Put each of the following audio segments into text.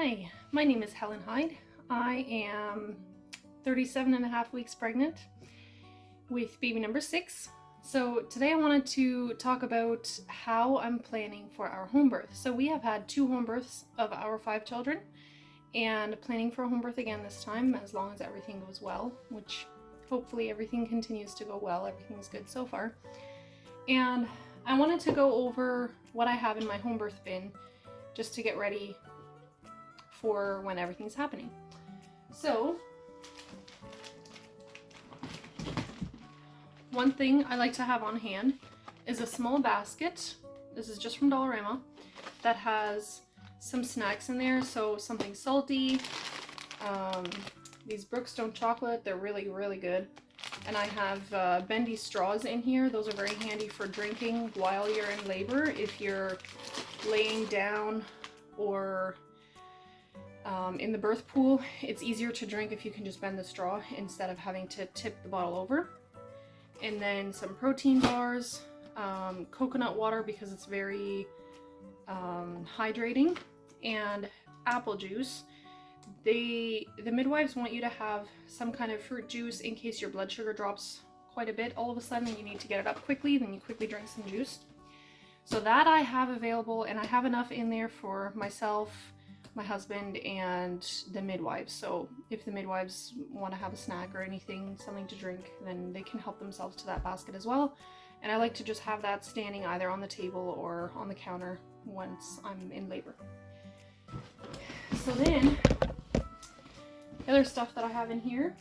Hi, my name is Helen Hyde. I am 37 and a half weeks pregnant with baby number 6. So today I wanted to talk about how I'm planning for our home birth. So we have had 2 home births of our 5 children and planning for a home birth again this time as long as everything goes well, which hopefully everything continues to go well. Everything's good so far. And I wanted to go over what I have in my home birth bin just to get ready for when everything's happening. So, one thing I like to have on hand is a small basket. This is just from Dollarama that has some snacks in there. So something salty, these Brookstone chocolate, they're really good. And I have bendy straws in here. Those are very handy for drinking while you're in labor. If you're laying down or in the birth pool, it's easier to drink if you can just bend the straw instead of having to tip the bottle over. And then some protein bars, coconut water because it's very hydrating, and apple juice. The midwives want you to have some kind of fruit juice in case your blood sugar drops quite a bit all of a sudden and you need to get it up quickly, then you quickly drink some juice. So that I have available, and I have enough in there for myself, my husband, and the midwives. So if the midwives want to have a snack or anything, something to drink, then they can help themselves to that basket as well. And I like to just have that standing either on the table or on the counter once I'm in labor. So then, the other stuff that I have in here,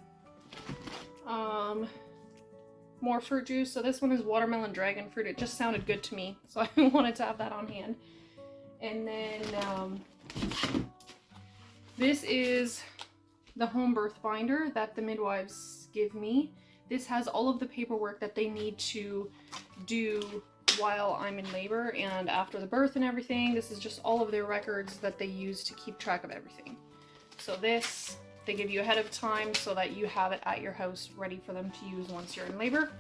more fruit juice. So this one is watermelon dragon fruit. It just sounded good to me, so I wanted to have that on hand. And then this is the home birth binder that the midwives give me. This has all of the paperwork that they need to do while I'm in labor and after the birth and everything. This is just all of their records that they use to keep track of everything. So this, they give you ahead of time so that you have it at your house ready for them to use once you're in labor.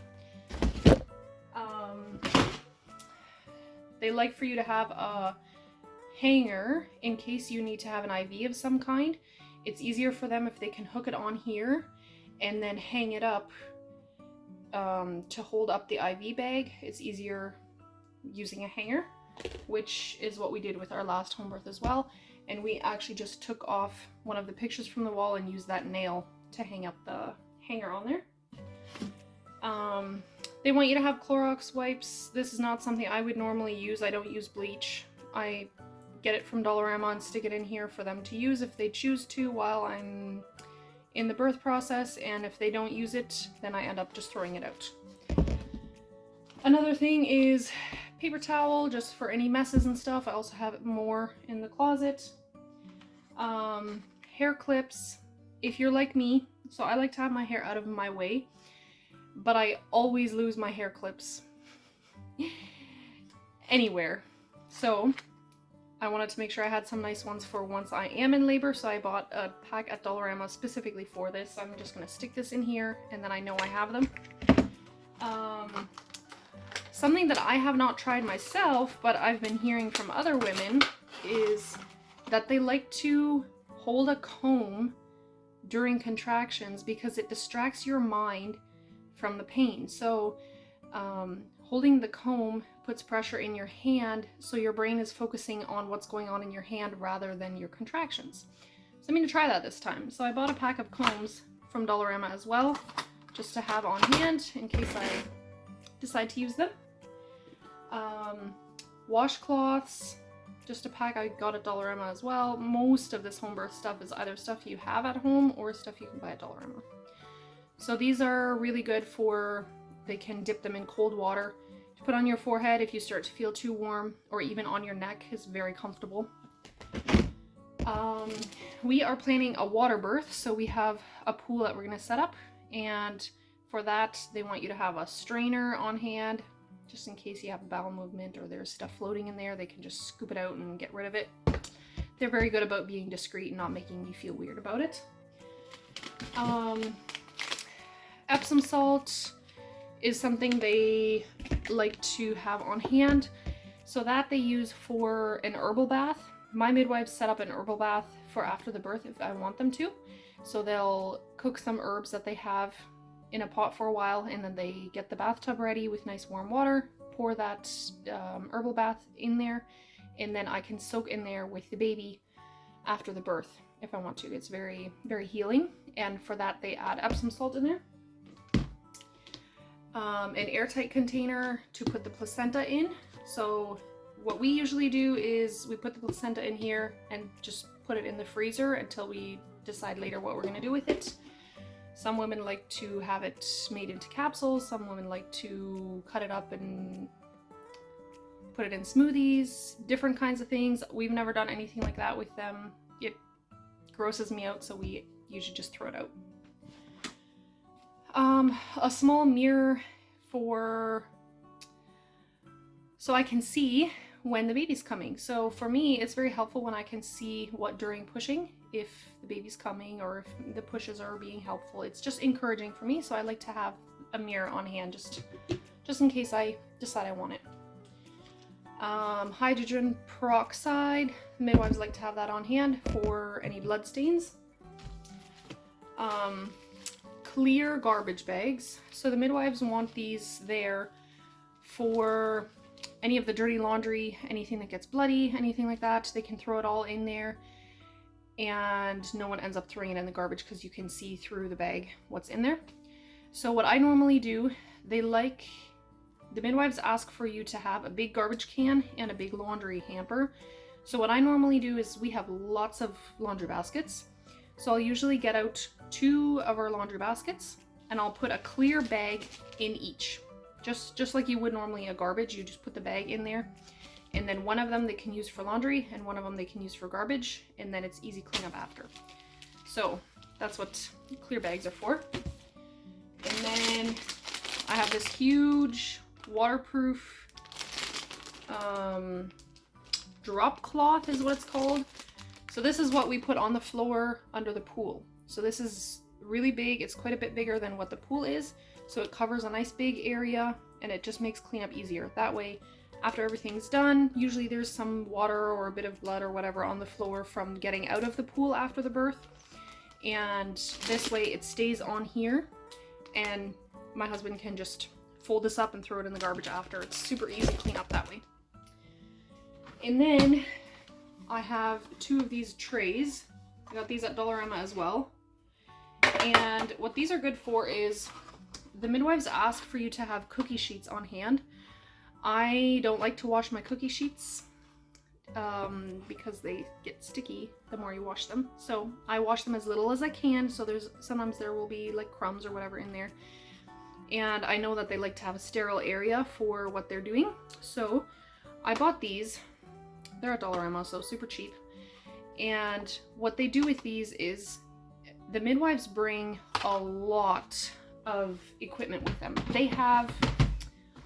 They like for you to have a hanger in case you need to have an IV of some kind. It's easier for them if they can hook it on here and then hang it up to hold up the IV bag. It's easier using a hanger, which is what we did with our last home birth as well. And we actually just took off one of the pictures from the wall and used that nail to hang up the hanger on there. They want you to have Clorox wipes. This is not something I would normally use. I don't use bleach. I get it from Dollarama and stick it in here for them to use if they choose to while I'm in the birth process, and if they don't use it, then I end up just throwing it out. Another thing is paper towel, just for any messes and stuff. I also have more in the closet. Hair clips, if you're like me, so I like to have my hair out of my way, but I always lose my hair clips anywhere. So I wanted to make sure I had some nice ones for once I am in labor, so I bought a pack at Dollarama specifically for this. I'm just going to stick this in here, and then I know I have them. Something that I have not tried myself, but I've been hearing from other women, is that they like to hold a comb during contractions because it distracts your mind from the pain. So holding the comb puts pressure in your hand, so your brain is focusing on what's going on in your hand rather than your contractions. So I'm going to try that this time. So I bought a pack of combs from Dollarama as well, just to have on hand in case I decide to use them. Washcloths, just a pack I got at Dollarama as well. Most of this home birth stuff is either stuff you have at home or stuff you can buy at Dollarama. So these are really good for, they can dip them in cold water to put on your forehead if you start to feel too warm, or even on your neck is very comfortable. We are planning a water birth, so we have a pool that we're going to set up, and for that they want you to have a strainer on hand just in case you have a bowel movement or there's stuff floating in there. They can just scoop it out and get rid of it. They're very good about being discreet and not making you feel weird about it. Epsom salt is something they like to have on hand, so that they use for an herbal bath. My midwife set up an herbal bath for after the birth if I want them to. So they'll cook some herbs that they have in a pot for a while, and then they get the bathtub ready with nice warm water, pour that herbal bath in there, and then I can soak in there with the baby after the birth if I want to. It's very, very healing, and for that they add Epsom salt in there. An airtight container to put the placenta in. So what we usually do is we put the placenta in here and just put it in the freezer until we decide later what we're going to do with it. Some women like to have it made into capsules. Some women like to cut it up and put it in smoothies, different kinds of things. We've never done anything like that with them. It grosses me out, so we usually just throw it out. A small mirror so I can see when the baby's coming. So for me, it's very helpful when I can see what during pushing, if the baby's coming or if the pushes are being helpful. It's just encouraging for me, so I like to have a mirror on hand just in case I decide I want it. Hydrogen peroxide, midwives like to have that on hand for any blood stains. Clear garbage bags. So the midwives want these there for any of the dirty laundry, anything that gets bloody, anything like that. They can throw it all in there and no one ends up throwing it in the garbage because you can see through the bag what's in there. So what I normally do, the midwives ask for you to have a big garbage can and a big laundry hamper. So what I normally do is we have lots of laundry baskets. So I'll usually get out 2 of our laundry baskets and I'll put a clear bag in each. Just like you would normally a garbage, you just put the bag in there. And then one of them they can use for laundry and one of them they can use for garbage, and then it's easy cleanup after. So that's what clear bags are for. And then I have this huge waterproof drop cloth is what it's called. So this is what we put on the floor under the pool. So this is really big. It's quite a bit bigger than what the pool is. So it covers a nice big area and it just makes cleanup easier. That way, after everything's done, usually there's some water or a bit of blood or whatever on the floor from getting out of the pool after the birth. And this way it stays on here and my husband can just fold this up and throw it in the garbage after. It's super easy to clean up that way. And then I have 2 of these trays. I got these at Dollarama as well. And what these are good for is the midwives ask for you to have cookie sheets on hand. I don't like to wash my cookie sheets because they get sticky the more you wash them. So I wash them as little as I can. So sometimes there will be like crumbs or whatever in there. And I know that they like to have a sterile area for what they're doing. So I bought these. They're at Dollarama, so super cheap. And what they do with these is the midwives bring a lot of equipment with them. They have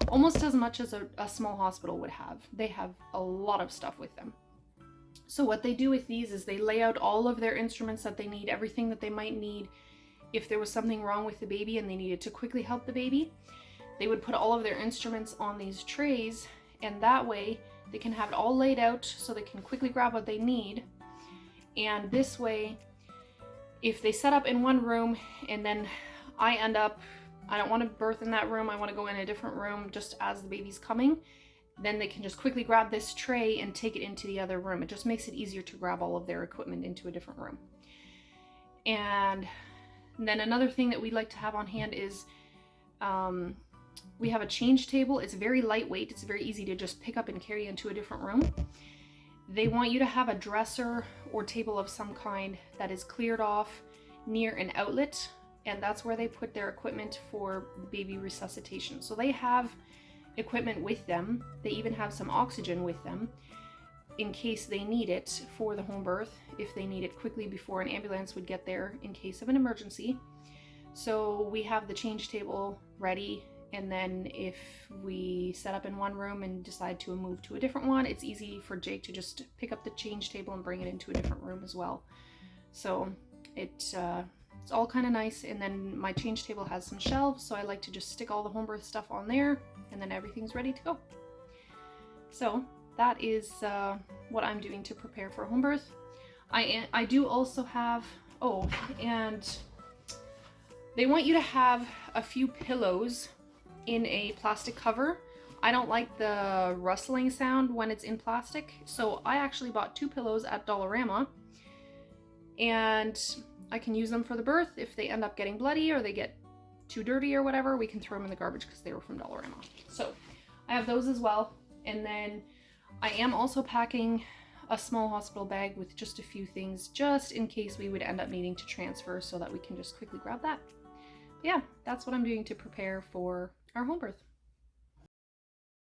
almost as much as a small hospital would have. They have a lot of stuff with them. So what they do with these is they lay out all of their instruments that they need, everything that they might need if there was something wrong with the baby and they needed to quickly help the baby. They would put all of their instruments on these trays, and that way they can have it all laid out so they can quickly grab what they need. And this way, if they set up in one room and then I don't want to birth in that room, I want to go in a different room just as the baby's coming, then they can just quickly grab this tray and take it into the other room. It just makes it easier to grab all of their equipment into a different room. And then another thing that we like to have on hand is we have a change table. It's very lightweight. It's very easy to just pick up and carry into a different room. They want you to have a dresser or table of some kind that is cleared off near an outlet, and that's where they put their equipment for baby resuscitation. So they have equipment with them. They even have some oxygen with them in case they need it for the home birth, if they need it quickly before an ambulance would get there in case of an emergency. So we have the change table ready, and then if we set up in one room and decide to move to a different one, it's easy for Jake to just pick up the change table and bring it into a different room as well. So it's all kind of nice. And then my change table has some shelves, so I like to just stick all the home birth stuff on there, and then everything's ready to go. So that is what I'm doing to prepare for home birth. I do also have, oh, and they want you to have a few pillows in a plastic cover. I don't like the rustling sound when it's in plastic, so I actually bought 2 pillows at Dollarama, and I can use them for the birth. If they end up getting bloody or they get too dirty or whatever, we can throw them in the garbage because they were from Dollarama. So I have those as well. And then I am also packing a small hospital bag with just a few things, just in case we would end up needing to transfer, so that we can just quickly grab that. But yeah, that's what I'm doing to prepare for our home birth.